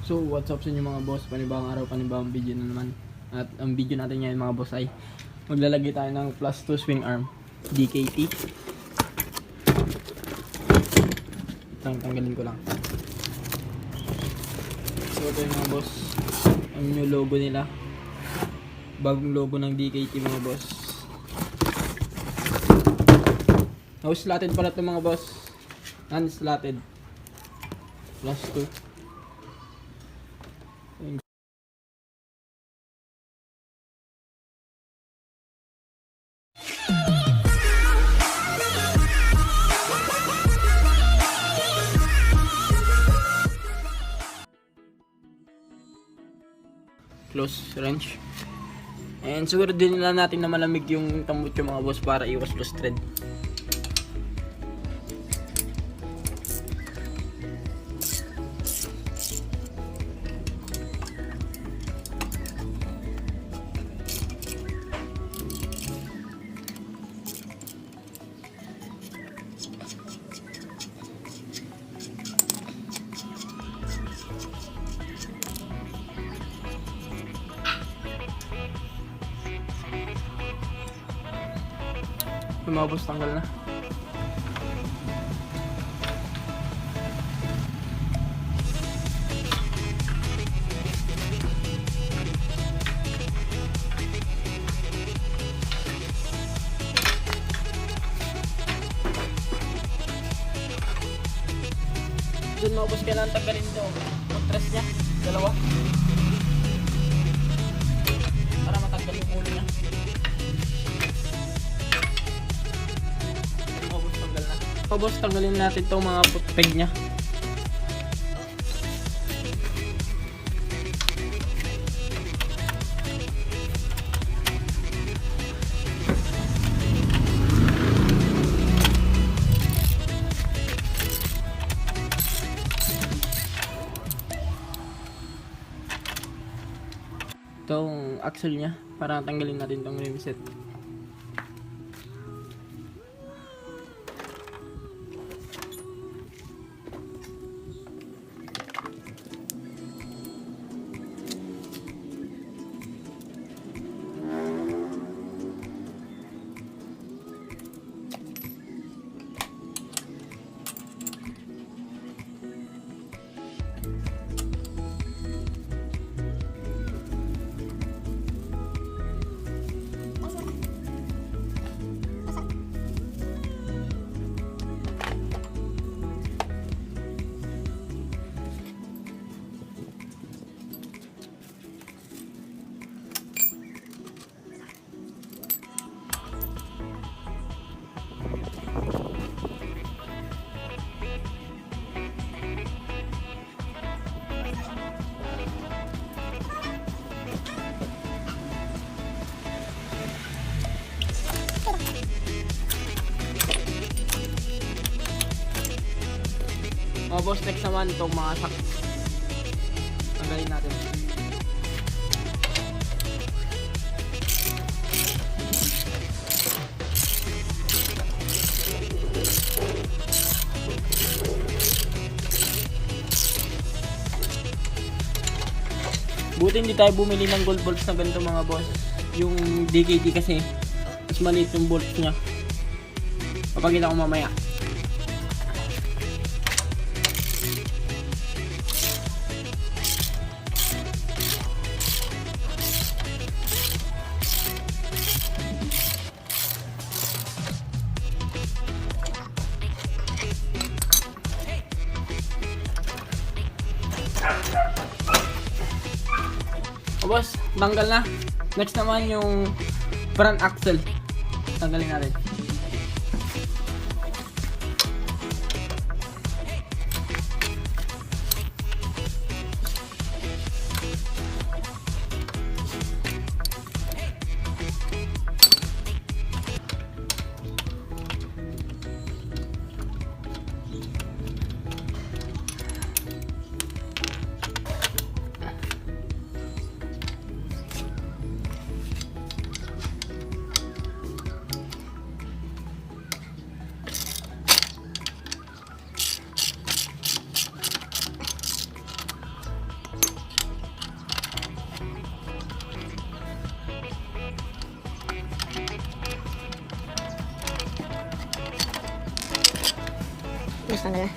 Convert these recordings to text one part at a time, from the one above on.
So what's up sa inyo mga boss, panibawang araw, panibawang video na naman. At ang video natin ngayon mga boss ay maglalagay tayo ng +2 swing arm DKT. Tanggalin ko lang. So ito yung mga boss, ang new logo nila, bagong logo ng DKT mga boss. Slotted pala ito mga boss, non-slotted +2. Close wrench. And siguro din nila natin na malamig yung tambutso mga boss para iwas loose thread. Mga boss, tanggal na. Doon mga boss, kailangan tanggalin ito. Contrast niya, dalawa. Para matanggal yung ulo niya. Boss, tanggalin natin itong mga peg nya. Itong axle nya, para tanggalin natin itong rim set. Boss, next naman itong mga sak. Tanggalin natin. Buti hindi tayo bumili ng gold bolts na ganito mga boss. Yung DKT kasi mas maliit yung bolts nya. Papakita ko mamaya. Boss, tanggal na. Next naman yung front axle. Tanggalin natin. boss, tanggal na.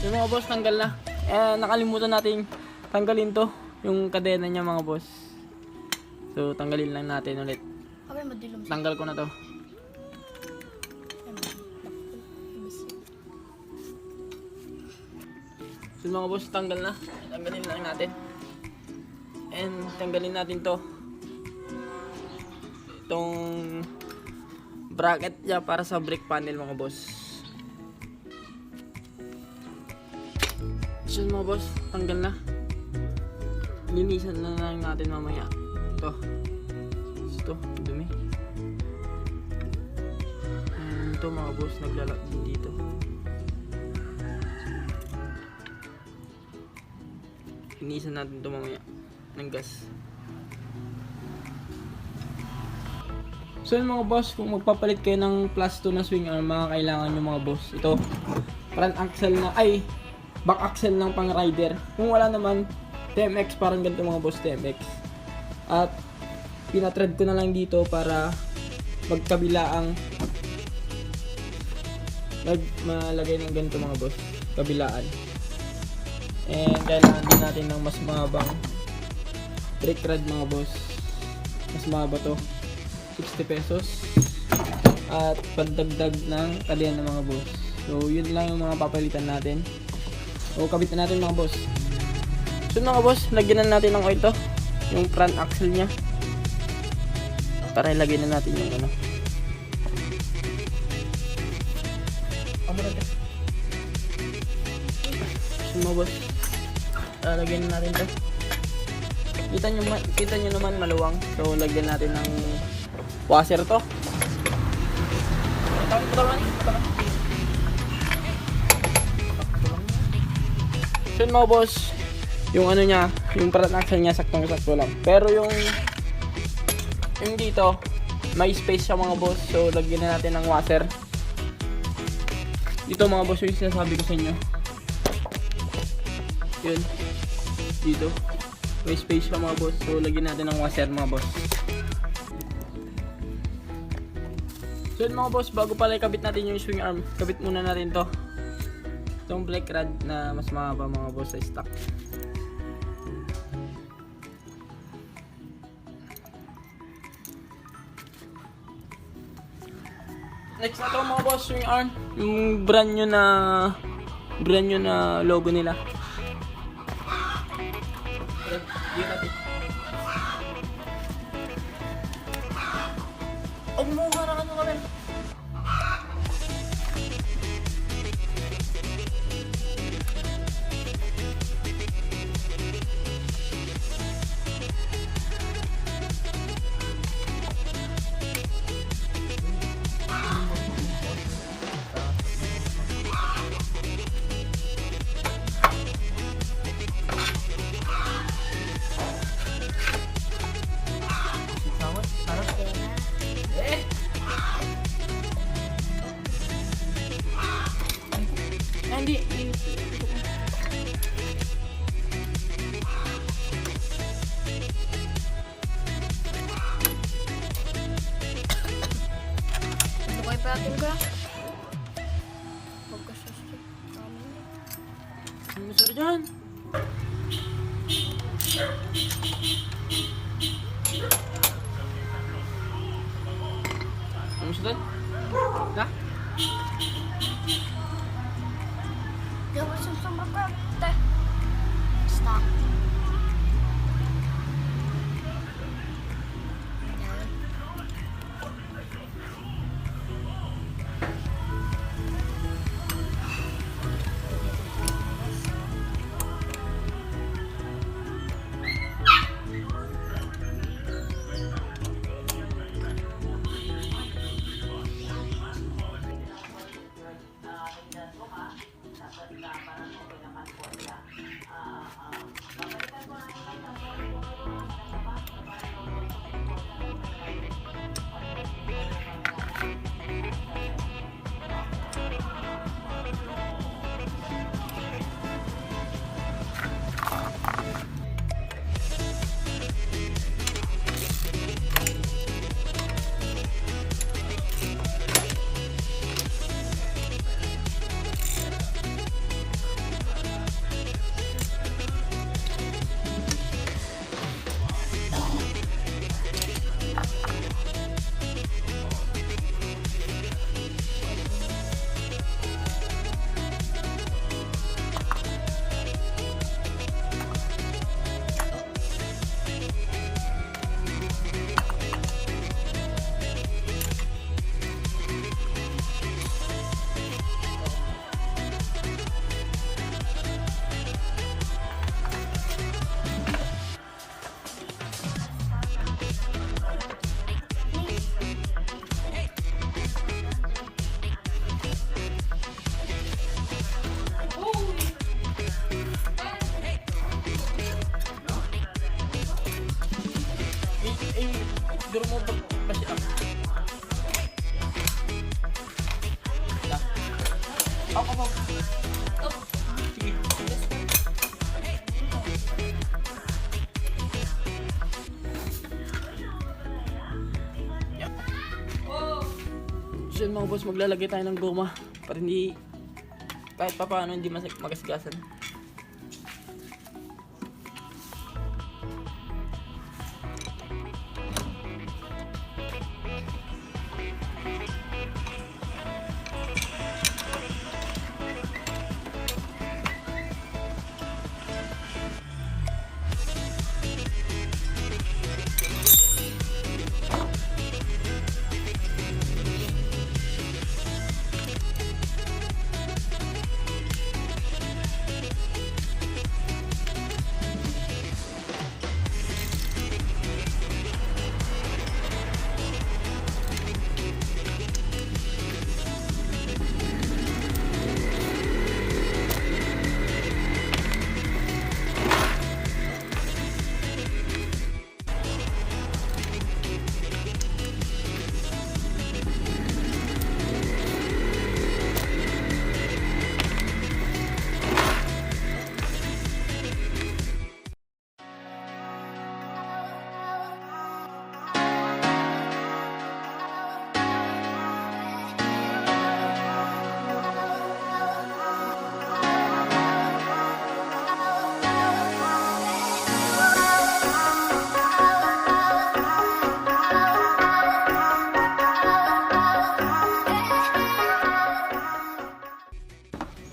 Yung mga boss, tanggal na. Nakalimutan natin tanggalin to, yung kadena niya mga boss. So, tanggalin lang natin ulit. Tanggal ko na to. So mga boss, tanggal na. Tanggalin lang natin. And tanggalin natin to. Itong bracket niya para sa brake panel mga boss. So mga boss, tanggal na. Linisan na lang natin mamaya. Ito. Ito, dumi. And ito mga boss, naglalak din dito. Linisan natin ito mamaya ng gas. So yun mga boss, kung magpapalit kayo ng plus 2 na swing arm, mga kailangan nyo mga boss. Ito, front axle na, back axle ng pang rider. Kung wala naman, Nmax, parang ganito mga boss, Nmax. At pinatread ko na lang dito para magkabilaang malagay ng ganito mga boss, kabilaan. And kailangan din natin ng mas mahabang brake rod mga boss. Mas mahaba to, 60 pesos. At pandagdag ng kadena mga boss. So yun lang yung mga papalitan natin. O kabit na natin mga boss. So mga boss, lagyan na natin ng oil to, yung front axle nya, para ilagay na natin yung ano. So mga boss, lagyan na natin to. Kita nyo naman maluwang. So lagyan natin ng washer to. So mga boss, yung ano niya, yung front axle niya saktong-sakto lang. Pero yung dito, may space siya mga boss. So lagyan na natin ng washer. Dito mga boss, yung sinasabi ko sa inyo. Yun. Dito. May space siya mga boss. So lagyan natin ng washer mga boss. So yun mga boss, bago pala ikabit natin yung swing arm, kabit muna natin to. Itong brake rod na mas mahaba mga boss sa stock. Next na to mga boss, swing arm, yung brand new na logo nila. Dito natin. Umuha na ano kami. Hindi. Ito kayo patin ka? Huwag ka sasya. Ano sir dyan? Ano sir dyan? Ha? Gawin sama ka. Teh. Stop. Turo mo pag kasi up. Up. Sige. So yun mga boss, maglalagay tayo ng goma para hindi kahit pa paano hindi magasgasan.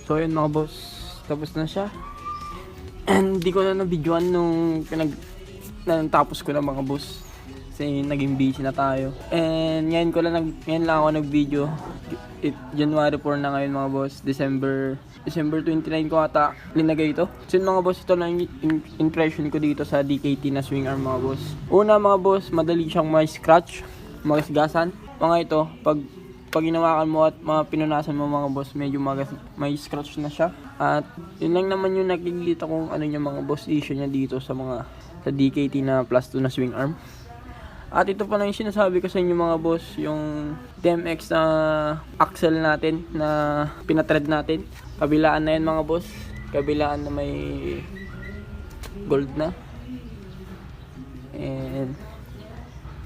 So yun mga boss, tapos na siya. And di ko na na-videoan nung tapos ko na mga boss. Kasi naging busy na tayo. And ngayon lang ako nag-video. January 4 na ngayon mga boss. December 29 ko ata linagay ito. So yun mga boss, ito na yung impression ko dito sa DKT na swing arm mga boss. Una mga boss, madali siyang may scratch, magasgasan. Mga ito, pag ginawakan mo at mga pinunasan mo mga boss, medyo may scratch na siya. At yun lang naman yung nakikita kong ano niya mga boss, issue niya dito sa DKT na plus 2 na swing arm. At ito pa na yung sinasabi ko sa inyo mga boss, yung Nmax na axle natin na pinatread natin. Kabilaan na yan mga boss, kabilaan na may gold na. And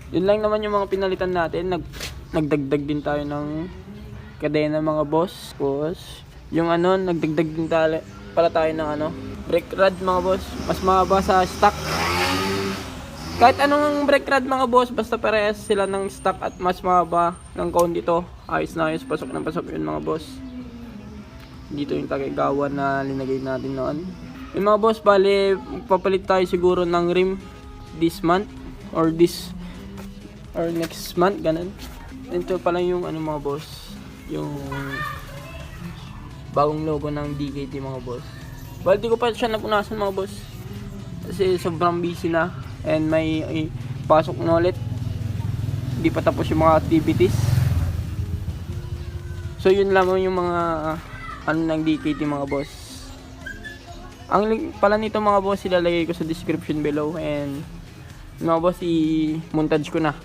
yun lang naman yung mga pinalitan natin. Nagdagdag din tayo ng kadena mga boss. Yung nagdagdag din pala tayo ng brake rod mga boss. Mas mahaba sa stock. Kahit anong brake rod mga boss, basta parehas sila ng stock at mas mahaba ng kaunti to. Ayos na ayos, pasok na pasok yun mga boss. Dito yung tagagawan na linagay natin noon. Yung mga boss, bali papalit tayo siguro ng rim this month or next month, ganun. Ito pala yung mga boss, yung bagong logo ng DKT mga boss. Well, di ko pa siya napunasan mga boss kasi sobrang busy na and may pasok na ulit. Di pa tapos yung mga activities. So yun lamang yung mga ng DKT mga boss. Ang link pala nito mga boss ilalagay ko sa description below, and mga boss i-montage ko na.